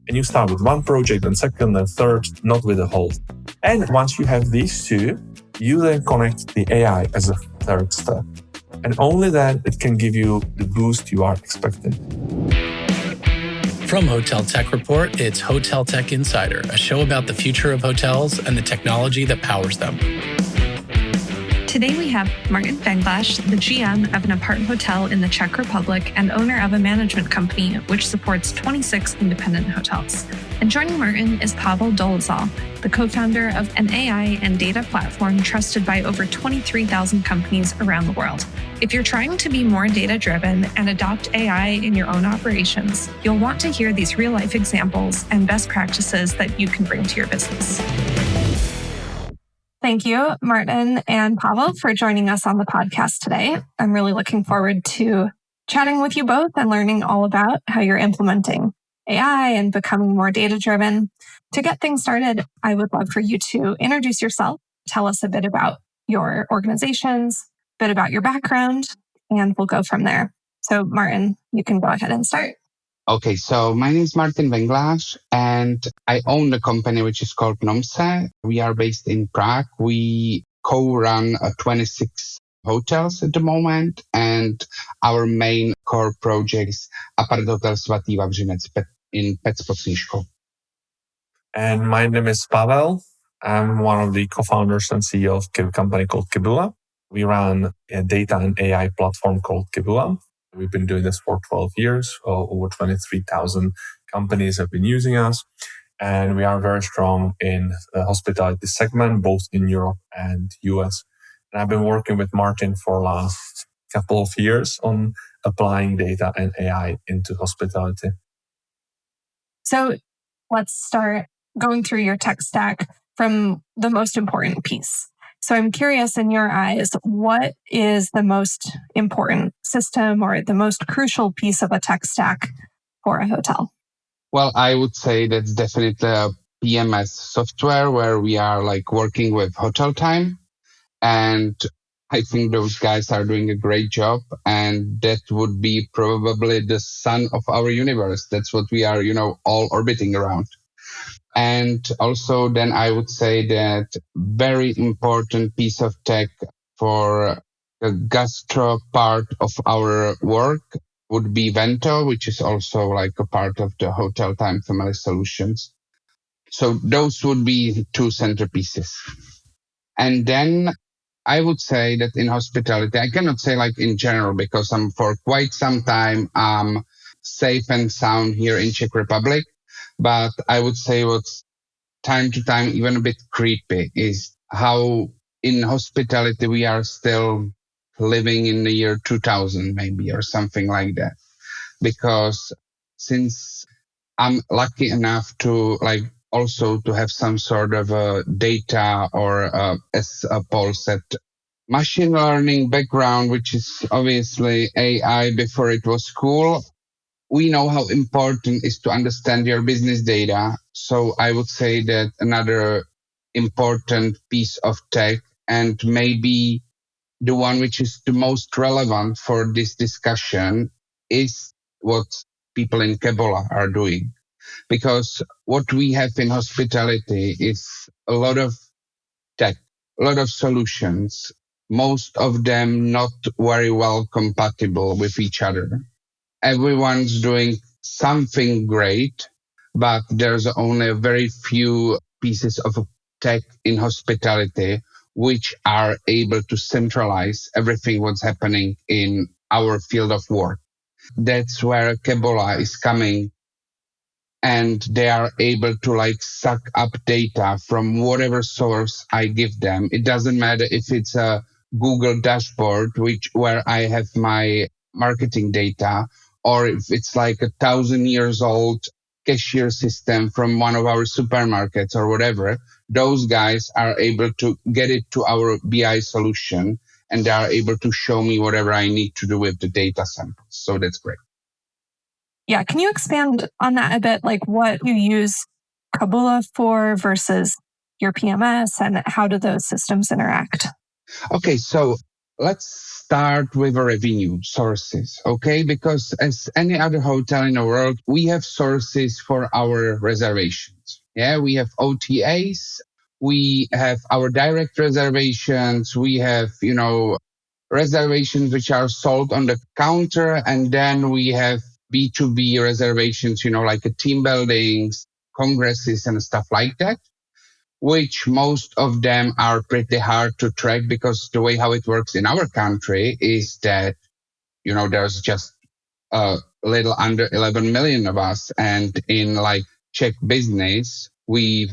And you start with one project and second and third, not with a whole. And once you have these two, you then connect the AI as a third step. And only then it can give you the boost you are expecting. From Hotel Tech Report, it's Hotel Tech Insider, a show about the future of hotels and the technology that powers them. Today we have Martin Benglash, the GM of an apartment hotel in the Czech Republic and owner of a management company which supports 26 independent hotels. And joining Martin is Pavel Dolezal, the co-founder of an AI and data platform trusted by over 23,000 companies around the world. If you're trying to be more data-driven and adopt AI in your own operations, you'll want to hear these real-life examples and best practices that you can bring to your business. Thank you, Martin and Pavel, for joining us on the podcast today. I'm really looking forward to chatting with you both and learning all about how you're implementing AI and becoming more data-driven. To get things started, I would love for you to introduce yourself, tell us a bit about your organizations, a bit about your background, and we'll go from there. So, Martin, you can go ahead and start. Okay, so my name is Martin Benglash, and I own the company which is called Nomse. We are based in Prague. We co-run 26 hotels at the moment, and our main core project is Apart Hotel Svatý Vavřinec in Pec pod Snížkou. And my name is Pavel. I'm one of the co-founders and CEO of a company called Kibula. We run a data and AI platform called Kibula. We've been doing this for 12 years. Over 23,000 companies have been using us. And we are very strong in the hospitality segment, both in Europe and US. And I've been working with Martin for the last couple of years on applying data and AI into hospitality. So let's start going through your tech stack from the most important piece. So I'm curious, in your eyes, what is the most important system or the most crucial piece of a tech stack for a hotel? Well, I would say that's definitely a PMS software where we are working with hotel time. And I think those guys are doing a great job. And that would be probably the sun of our universe. That's what we are, all orbiting around. And also then I would say that very important piece of tech for the gastro part of our work would be Vento, which is also a part of the Hotel Time Family Solutions. So those would be two centerpieces. And then I would say that in hospitality, I cannot say in general, because I'm for quite some time safe and sound here in Czech Republic. But I would say what's time to time even a bit creepy is how in hospitality we are still living in the year 2000 maybe or something like that. Because since I'm lucky enough to also to have some sort of data or as Paul said, machine learning background, which is obviously AI before it was cool. We know how important it is to understand your business data. So I would say that another important piece of tech, and maybe the one which is the most relevant for this discussion, is what people in Kibula are doing. Because what we have in hospitality is a lot of tech, a lot of solutions, most of them not very well compatible with each other. Everyone's doing something great, but there's only a very few pieces of tech in hospitality which are able to centralize everything what's happening in our field of work. That's where Kibula is coming, and they are able to suck up data from whatever source I give them. It doesn't matter if it's a Google dashboard, where I have my marketing data, or if it's 1,000 years old cashier system from one of our supermarkets or whatever. Those guys are able to get it to our BI solution, and they are able to show me whatever I need to do with the data samples. So that's great. Yeah, can you expand on that a bit? What you use Kibula for versus your PMS, and how do those systems interact? Okay, so let's start with revenue sources, okay? Because as any other hotel in the world, we have sources for our reservations. Yeah, we have OTAs, we have our direct reservations, we have, reservations which are sold on the counter, and then we have B2B reservations, like team buildings, congresses, and stuff like that, which most of them are pretty hard to track because the way how it works in our country is that, there's just a little under 11 million of us. And in like Czech business, we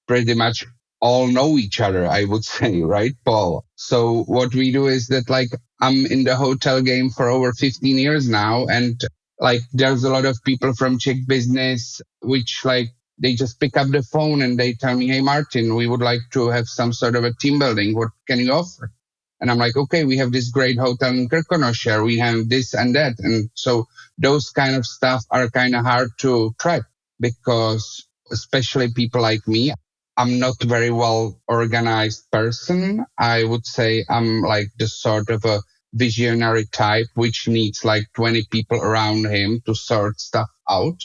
pretty much all know each other, I would say, right, Paul? So what we do is that like I'm in the hotel game for over 15 years now, and like there's a lot of people from Czech business which like they just pick up the phone and they tell me, "Hey Martin, we would like to have some sort of a team building. What can you offer?" And I'm like, "Okay, we have this great hotel in Krkonoše. We have this and that." And so those kind of stuff are kind of hard to track because especially people like me, I'm not very well organized person. I would say I'm like the sort of a visionary type, which needs like 20 people around him to sort stuff out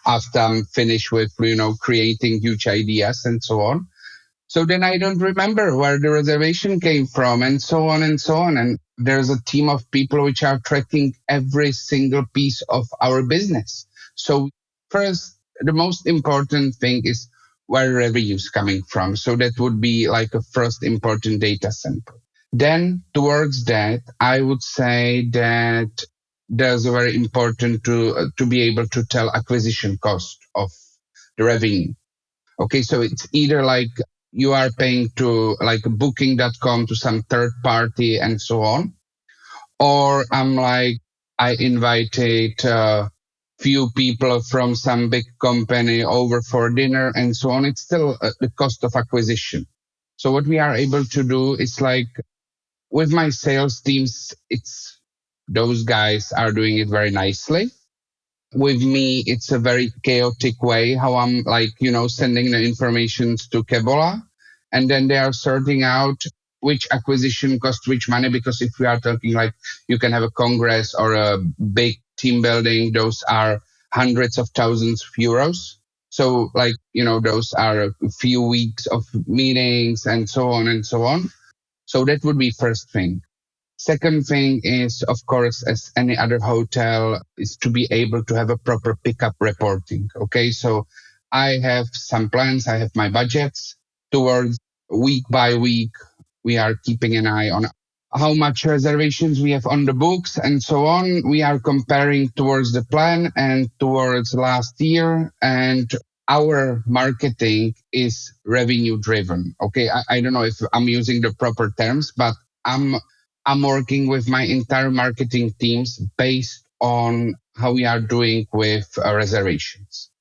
after I'm finished with, creating huge ideas and so on. So then I don't remember where the reservation came from and so on and so on. And there's a team of people which are tracking every single piece of our business. So first, the most important thing is where revenue is coming from. So that would be like a first important data sample. Then towards that, I would say that there's a very important to be able to tell acquisition cost of the revenue. Okay, so it's either like you are paying to like booking.com to some third party and so on, or I'm like, I invited few people from some big company over for dinner and so on. It's still the cost of acquisition. So what we are able to do is like with my sales teams, it's those guys are doing it very nicely. With me, it's a very chaotic way how I'm like, sending the information to Kebola. And then they are sorting out which acquisition cost which money. Because if we are talking like you can have a congress or a big team building, those are hundreds of thousands of euros. So like, those are a few weeks of meetings and so on and so on. So that would be first thing. Second thing is, of course, as any other hotel, is to be able to have a proper pickup reporting. Okay, so I have some plans, I have my budgets towards week by week. We are keeping an eye on how much reservations we have on the books and so on. We are comparing towards the plan and towards last year, and our marketing is revenue driven. Okay, I don't know if I'm using the proper terms, but I'm working with my entire marketing teams based on how we are doing with reservations.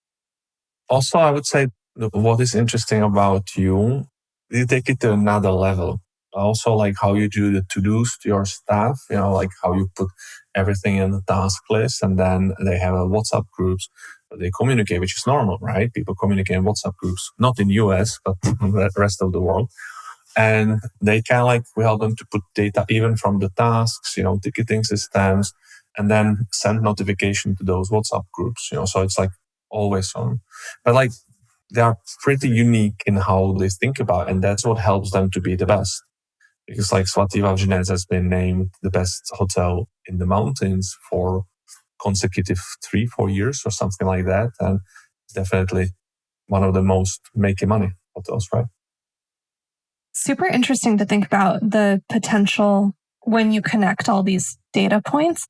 Also, I would say what is interesting about you take it to another level. Also, like how you do the to-dos to your staff, like how you put everything in the task list, and then they have a WhatsApp groups. They communicate, which is normal, right? People communicate in WhatsApp groups, not in US, but in the rest of the world. And they can we help them to put data even from the tasks, ticketing systems, and then send notification to those WhatsApp groups, so it's like always on. But they are pretty unique in how they think about it, and that's what helps them to be the best. Because Svatý Vavřinec has been named the best hotel in the mountains for consecutive 3-4 years or something like that. And it's definitely one of the most making money hotels, right? Super interesting to think about the potential when you connect all these data points.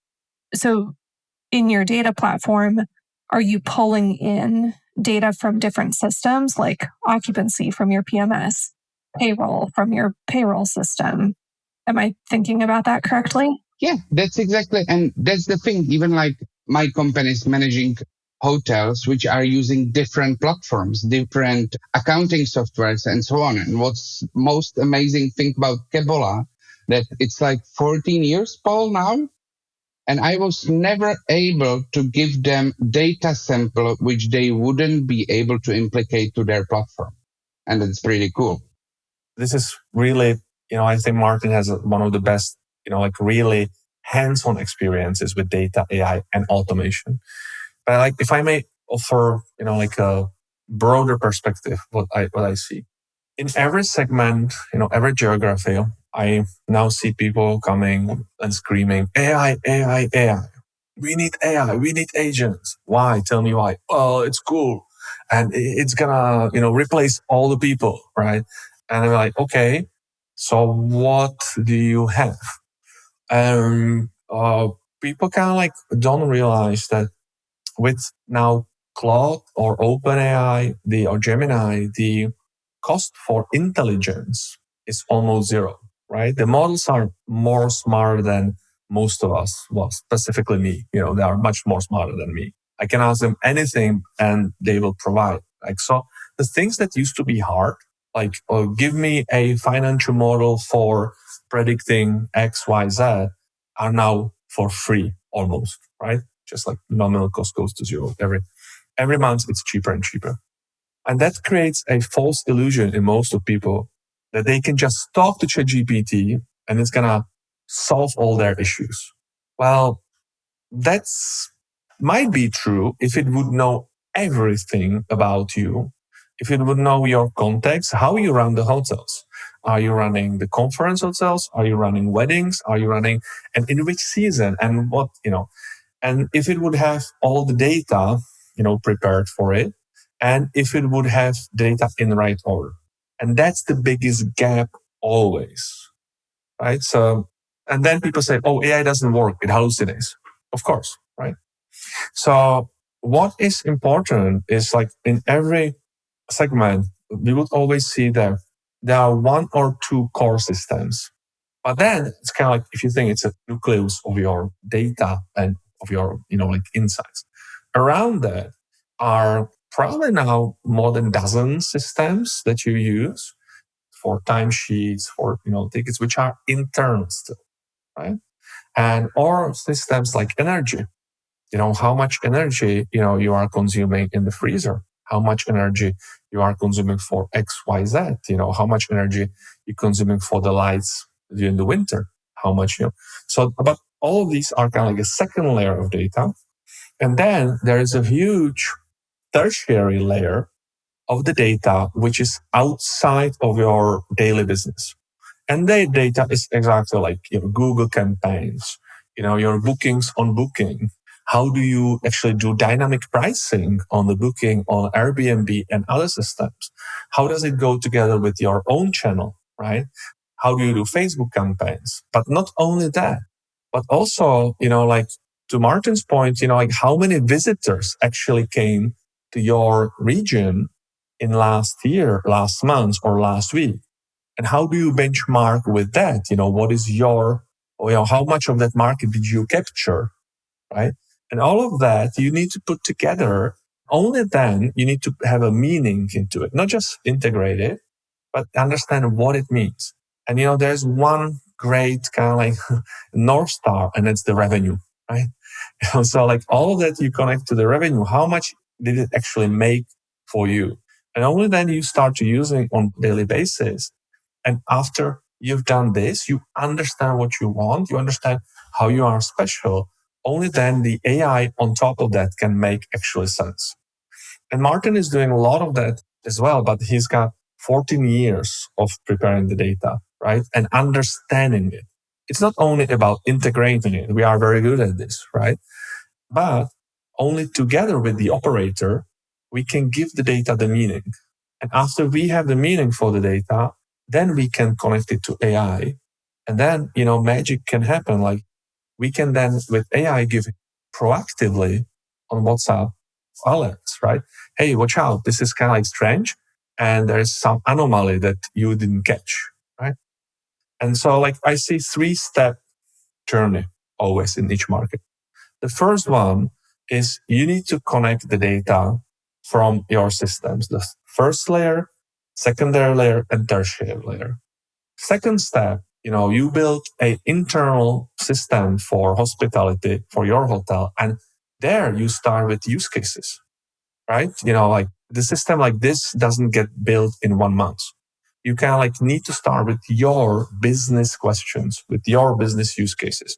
So in your data platform, are you pulling in data from different systems like occupancy from your PMS, payroll from your payroll system? Am I thinking about that correctly? Yeah, that's exactly. And that's the thing. Even like my company is managing hotels which are using different platforms, different accounting softwares and so on. And what's most amazing thing about Kebola, that it's like 14 years, Paul, now. And I was never able to give them data sample which they wouldn't be able to implicate to their platform. And it's pretty cool. This is really, I think Martin has one of the best like really hands-on experiences with data, AI, and automation. But like, if I may offer, like a broader perspective, what I see in every segment, every geography, I now see people coming and screaming, AI, AI, AI. We need AI. We need agents. Why? Tell me why. Oh, it's cool. And it's gonna, replace all the people, right? And I'm like, okay, so what do you have? People kind of like don't realize that with now Claude or OpenAI, or Gemini, the cost for intelligence is almost zero, right? The models are more smarter than most of us. Well, specifically me, they are much more smarter than me. I can ask them anything and they will provide. Like, so the things that used to be hard, like, give me a financial model for predicting X, Y, Z, are now for free almost, right? Just like nominal cost goes to zero. Every month it's cheaper and cheaper. And that creates a false illusion in most of people that they can just talk to ChatGPT and it's gonna solve all their issues. Well, that's might be true if it would know everything about you, if it would know your context, how you run the hotels. Are you running the conference hotels? Are you running weddings? Are you running, and in which season and what, and if it would have all the data, prepared for it, and if it would have data in the right order. And that's the biggest gap always, right? So, and then people say, oh, AI doesn't work. It hallucinates. Of course, right? So what is important is like in every segment, we would always see that there are one or two core systems. But then it's kind of like, if you think it's a nucleus of your data and of your, like insights. Around that are probably now more than dozen systems that you use for timesheets, for, tickets, which are internal still, right? And or systems like energy, how much energy, you are consuming in the freezer, how much energy you are consuming for X, Y, Z, how much energy you're consuming for the lights during the winter, how much, So, but all of these are kind of like a second layer of data. And then there is a huge tertiary layer of the data, which is outside of your daily business. And that data is exactly like your Google campaigns, your bookings on Booking. How do you actually do dynamic pricing on the Booking, on Airbnb and other systems? How does it go together with your own channel, right? How do you do Facebook campaigns? But not only that, but also, like to Martin's point, like how many visitors actually came to your region in last year, last month, or last week? And how do you benchmark with that? What is your, how much of that market did you capture, right? And all of that you need to put together. Only then you need to have a meaning into it, not just integrate it, but understand what it means. And, there's one great kind of like North Star, and it's the revenue, right? So like all of that you connect to the revenue. How much did it actually make for you? And only then you start to use it on a daily basis. And after you've done this, you understand what you want, you understand how you are special. Only then the AI on top of that can make actual sense. And Martin is doing a lot of that as well, but he's got 14 years of preparing the data, right? And understanding it. It's not only about integrating it. We are very good at this, right? But only together with the operator, we can give the data the meaning. And after we have the meaning for the data, then we can connect it to AI. And then, magic can happen. Like we can then with AI give proactively on WhatsApp alerts, right? Hey, watch out. This is kind of like strange. And there's some anomaly that you didn't catch, right? And so like I see 3-step journey always in each market. The first one is you need to connect the data from your systems. The first layer, secondary layer, and tertiary layer. Second step, you build an internal system for hospitality for your hotel. And there you start with use cases, right? Like the system like this doesn't get built in 1 month. you kind of like need to start with your business questions, with your business use cases.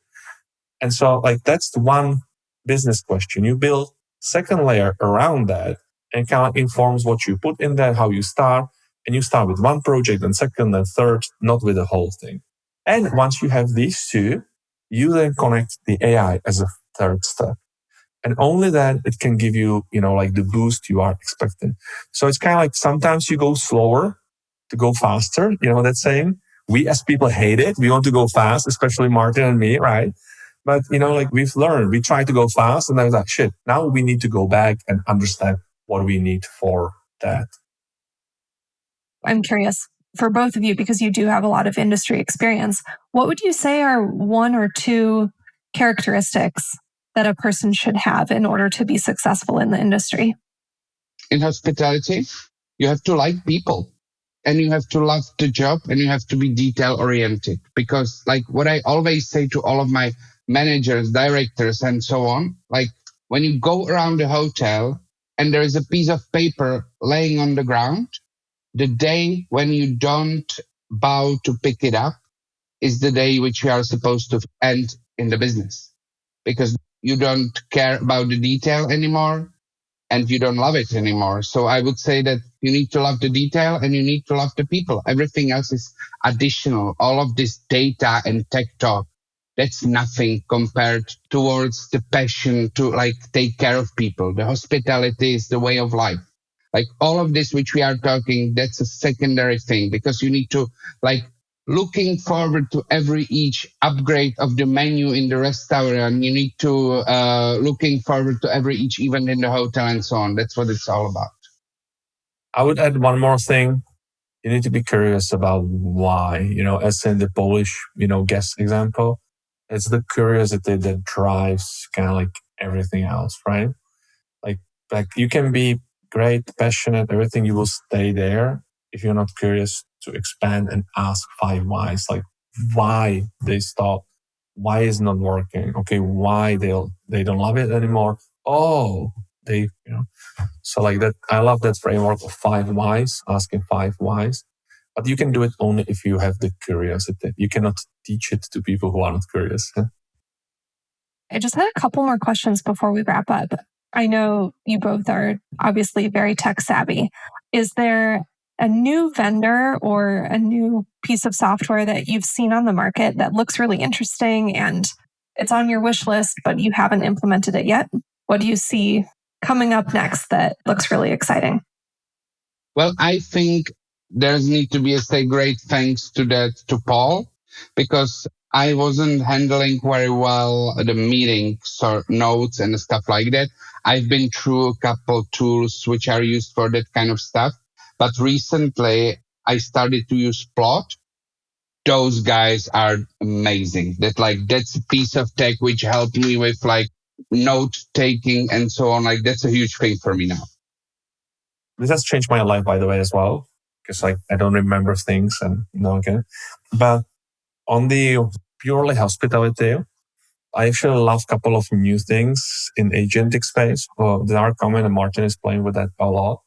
And so like that's the one business question. You build second layer around that and kind of informs what you put in there, how you start. And you start with one project and second and third, not with the whole thing. And once you have these two, you then connect the AI as a third step. And only then it can give you, like the boost you are expecting. So it's kind of like sometimes you go slower to go faster. That saying? We as people hate it. We want to go fast, especially Martin and me, right? But, like we've learned, we try to go fast and then it's like, shit, now we need to go back and understand what we need for that. I'm curious for both of you, because you do have a lot of industry experience. What would you say are one or two characteristics that a person should have in order to be successful in the industry? In hospitality, you have to like people and you have to love the job and you have to be detail oriented, because like what I always say to all of my managers, directors, and so on, like when you go around the hotel and there is a piece of paper laying on the ground, the day when you don't bow to pick it up is the day which you are supposed to end in the business, because you don't care about the detail anymore and you don't love it anymore. So I would say that you need to love the detail and you need to love the people. Everything else is additional. All of this data and tech talk, that's nothing compared towards the passion to like take care of people. The hospitality is the way of life. Like all of this which we are talking, that's a secondary thing, because you need to like looking forward to every each upgrade of the menu in the restaurant. You need to looking forward to every each event in the hotel and so on. That's what it's all about. I would add one more thing. You need to be curious about why, as in the Polish, guest example, it's the curiosity that drives kind of like everything else, right? Like you can be great, passionate, everything, you will stay there if you're not curious to expand and ask 5 whys, like why they stop, why is not working, okay, why they don't love it anymore. Oh, so like that. I love that framework of 5 whys, asking 5 whys. But you can do it only if you have the curiosity. You cannot teach it to people who are not curious. I just had a couple more questions before we wrap up. I know you both are obviously very tech savvy. Is there a new vendor or a new piece of software that you've seen on the market that looks really interesting and it's on your wish list, but you haven't implemented it yet? What do you see coming up next that looks really exciting? Well, I think there's need to be a say great thanks to Paul, because I wasn't handling very well the meetings or notes and stuff like that. I've been through a couple tools which are used for that kind of stuff. But recently I started to use Plot. Those guys are amazing. That's a piece of tech which helped me with like note taking and so on. Like that's a huge thing for me now. This has changed my life, by the way, as well, because like I don't remember things and okay. But on the purely hospitality, I actually love a couple of new things in agentic space. That are coming, and Martin is playing with that a lot.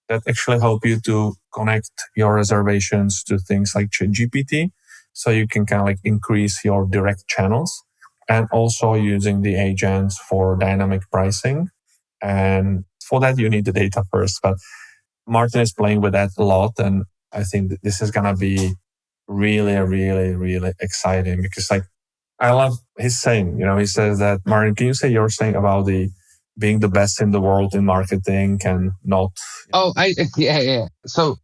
That actually help you to connect your reservations to things like ChatGPT, so you can kind of like increase your direct channels, and also using the agents for dynamic pricing. And for that, you need the data first. But Martin is playing with that a lot, and I think that this is gonna be really, really, really exciting, because like I love his saying. He says that, Martin, can you say your saying about the being the best in the world in marketing and not? Oh, yeah. So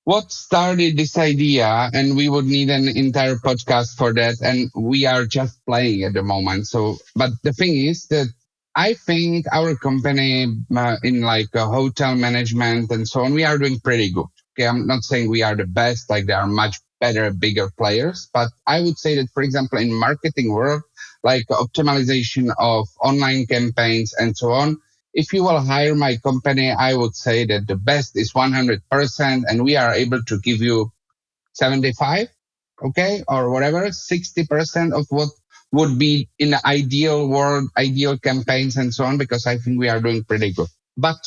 what started this idea, and we would need an entire podcast for that, and we are just playing at the moment. So, but the thing is that I think our company in like hotel management and so on, we are doing pretty good. Okay, I'm not saying we are the best, like there are much better, bigger players, but I would say that, for example, in marketing world, like optimization of online campaigns and so on, if you will hire my company, I would say that the best is 100%, and we are able to give you 75, okay, or whatever, 60% of what would be in the ideal world, ideal campaigns and so on, because I think we are doing pretty good. But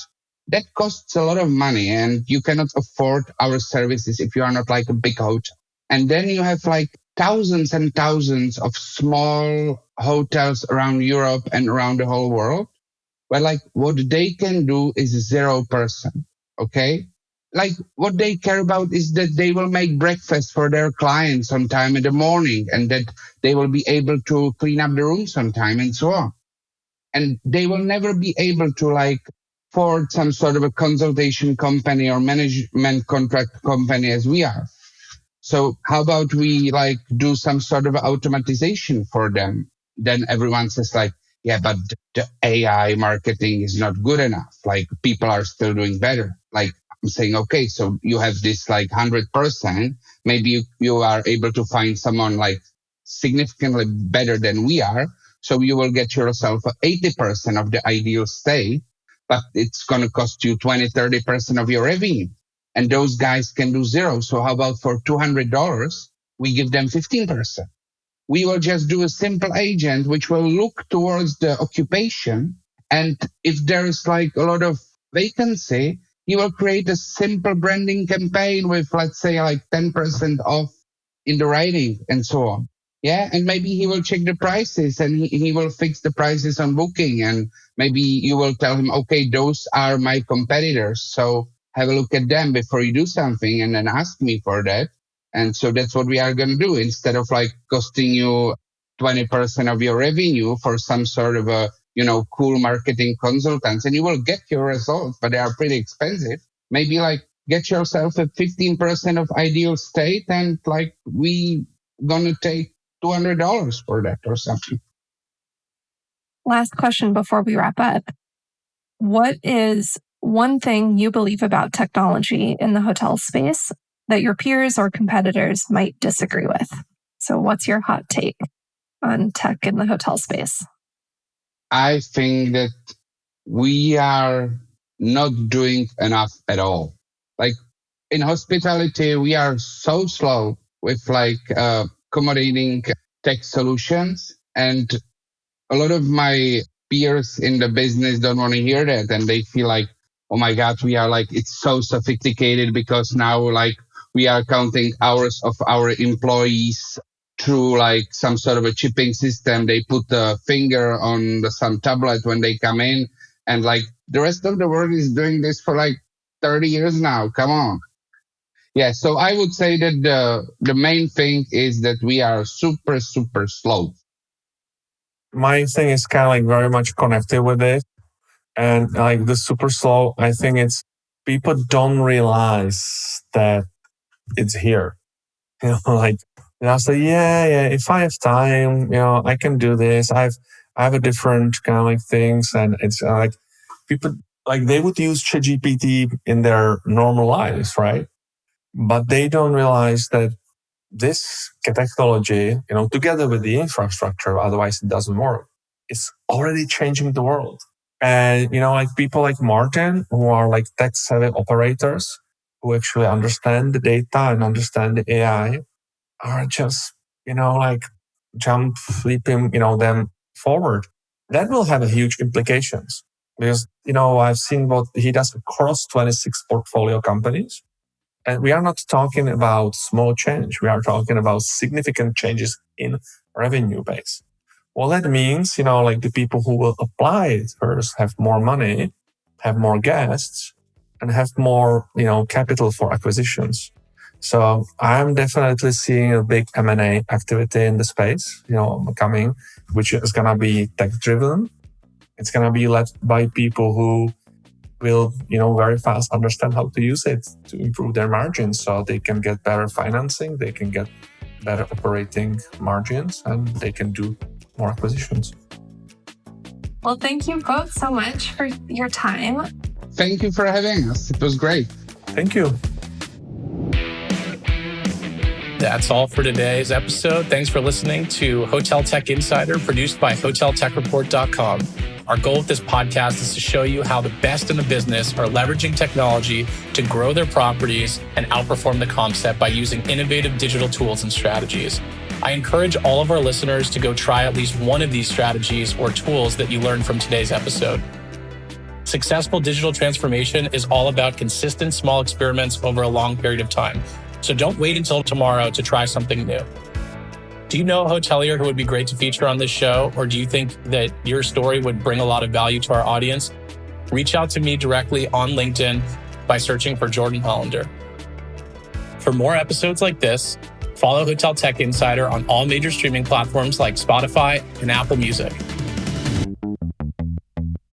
that costs a lot of money, and you cannot afford our services if you are not like a big hotel. And then you have like thousands and thousands of small hotels around Europe and around the whole world, where like what they can do is 0%. Okay. Like what they care about is that they will make breakfast for their clients on time in the morning, and that they will be able to clean up the rooms on time and so on. And they will never be able to like afford some sort of a consultation company or management contract company as we are. So how about we like do some sort of automatization for them? Then everyone says like, yeah, but the AI marketing is not good enough. Like people are still doing better. Like I'm saying, okay, so you have this like 100%. Maybe you are able to find someone like significantly better than we are. So you will get yourself 80% of the ideal state, but it's going to cost you 20-30% of your revenue. And those guys can do 0. So how about for $200, we give them 15%? We will just do a simple agent, which will look towards the occupation. And if there's like a lot of vacancy, he will create a simple branding campaign with, let's say, like 10% off in the writing and so on. Yeah. And maybe he will check the prices, and he will fix the prices on Booking. And maybe you will tell him, okay, those are my competitors. So have a look at them before you do something, and then ask me for that. And so that's what we are going to do, instead of like costing you 20% of your revenue for some sort of a, cool marketing consultants, and you will get your results, but they are pretty expensive. Maybe like get yourself a 15% of ideal state, and like we going to take $200 for that or something. Last question before we wrap up. What is one thing you believe about technology in the hotel space that your peers or competitors might disagree with? So what's your hot take on tech in the hotel space? I think that we are not doing enough at all. Like in hospitality, we are so slow with like accommodating tech solutions, and a lot of my peers in the business don't want to hear that, and they feel like, oh my God, we are like, it's so sophisticated because now like we are counting hours of our employees through like some sort of a chipping system. They put the finger on some tablet when they come in, and like the rest of the world is doing this for like 30 years now. Come on. Yeah. So I would say that the main thing is that we are super, super slow. My thing is kind of like very much connected with it. And like the super slow, I think it's people don't realize that it's here. So yeah, if I have time, I can do this. I have a different kind of like things, and it's like people like they would use ChatGPT in their normal lives, right? But they don't realize that this technology, together with the infrastructure, otherwise it doesn't work, it's already changing the world. And, like people like Martin, who are like tech savvy operators, who actually understand the data and understand the AI, are just, like leaping, them forward. That will have a huge implications because, I've seen what he does across 26 portfolio companies. And we are not talking about small change. We are talking about significant changes in revenue base. Well, that means, like the people who will apply it first have more money, have more guests, and have more, capital for acquisitions. So I'm definitely seeing a big M&A activity in the space, coming, which is going to be tech driven. It's going to be led by people who will, very fast understand how to use it to improve their margins so they can get better financing, they can get better operating margins, and they can do more acquisitions. Well, thank you both so much for your time. Thank you for having us. It was great. Thank you. That's all for today's episode. Thanks for listening to Hotel Tech Insider, produced by HotelTechReport.com. Our goal with this podcast is to show you how the best in the business are leveraging technology to grow their properties and outperform the comp set by using innovative digital tools and strategies. I encourage all of our listeners to go try at least one of these strategies or tools that you learned from today's episode. Successful digital transformation is all about consistent small experiments over a long period of time. So don't wait until tomorrow to try something new. Do you know a hotelier who would be great to feature on this show? Or do you think that your story would bring a lot of value to our audience? Reach out to me directly on LinkedIn by searching for Jordan Hollander. For more episodes like this, follow Hotel Tech Insider on all major streaming platforms like Spotify and Apple Music.